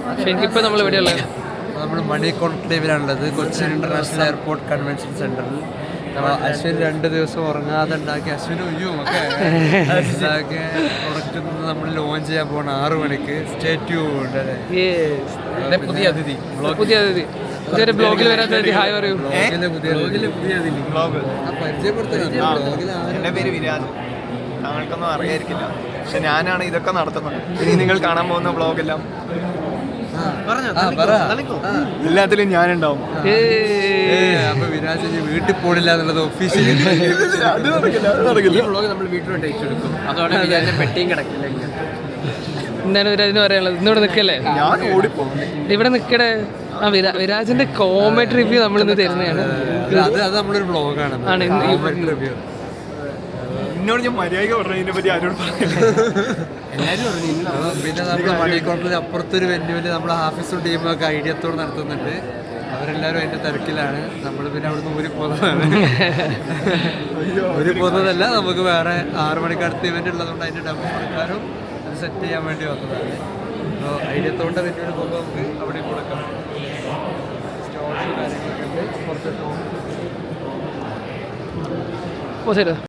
പക്ഷെ എനിക്കിപ്പോൾ നമ്മൾ എവിടെയുള്ളത്? നമ്മൾ മണി കോൺക്ലേവിലാണുള്ളത്, കൊച്ചിൻ ഇന്റർനാഷണൽ എയർപോർട്ട് കൺവെൻഷൻ സെന്ററിൽ. അശ്വിൻ 2 ദിവസം ഉറങ്ങാതെ ഉണ്ടാക്കി അശ്വിനും ഒക്കെ പ്രൊഡക്റ്റ് നമ്മൾ ലോഞ്ച് ചെയ്യാൻ പോകണം 6 മണിക്ക്. സ്റ്റേ ട്യൂൺഡ് അല്ലേ. പുതിയ അതിഥി ഇതൊരു ബ്ലോഗിൽ വരാത്ത ഹായ് പറയൂ. എൻ്റെ പേര് വിരാജ്. താങ്കൾക്കൊന്നും അറിയായിരിക്കില്ല, പക്ഷെ ഞാനാണ് ഇതൊക്കെ നടത്തുന്നത്. ഇനി നിങ്ങൾ കാണാൻ പോകുന്ന ബ്ലോഗെല്ലാം എല്ലാത്തിലും ഞാനുണ്ടാവും. അപ്പൊ വിരാജ് വീട്ടിൽ പോണില്ല എന്നുള്ളത് ഒഫീഷ്യലി നമ്മൾ വീട്ടിലോട്ട് അയച്ചെടുക്കും. അതോടെ വിരാജിന്റെ പെട്ടിയും കിടക്കില്ല. എന്താണ് വിരാജിന് പറയാനുള്ളത്? ഇന്നിവിടെ നിൽക്കല്ലേ? ഞാൻ ഓടിപ്പോകും. ഇവിടെ നിൽക്കടേ. വിരാജിന്റെ കോമഡി റിവ്യൂ നമ്മളിന്ന് തരുന്നതാണ്. അത് നമ്മളൊരു ബ്ലോഗാണ്. റിവ്യൂ എന്നോട് ഞാൻ മര്യാദ പറഞ്ഞതിനെ പറ്റി ആരോട് പിന്നെ നമ്മൾ മണിക്കോട്ടിൽ അപ്പുറത്തൊരു വെന്യൂവിൽ നമ്മൾ ഹാഫീസും ടീമൊക്കെ ഐഡിയത്തോട് നടത്തുന്നുണ്ട്. അവരെല്ലാവരും അതിൻ്റെ തിരക്കിലാണ്. നമ്മൾ പിന്നെ അവിടുന്ന് ഊരിപ്പോകുന്നതല്ല, നമുക്ക് വേറെ 6 മണിക്ക് അടുത്ത ഇവൻ്റ് ഉള്ളതുകൊണ്ട് അതിൻ്റെ ഡബിൾ കൊടുക്കാനും അത് സെറ്റ് ചെയ്യാൻ വേണ്ടി വന്നതാണ്. അപ്പോൾ ഐഡിയത്തോടെ വെന്യൂവിൽ പോകുമ്പോൾ നമുക്ക് അവിടെ കൊടുക്കാം. സ്റ്റോൾസ് കാര്യങ്ങളൊക്കെ ഉണ്ട്. പുറത്ത് ശരി.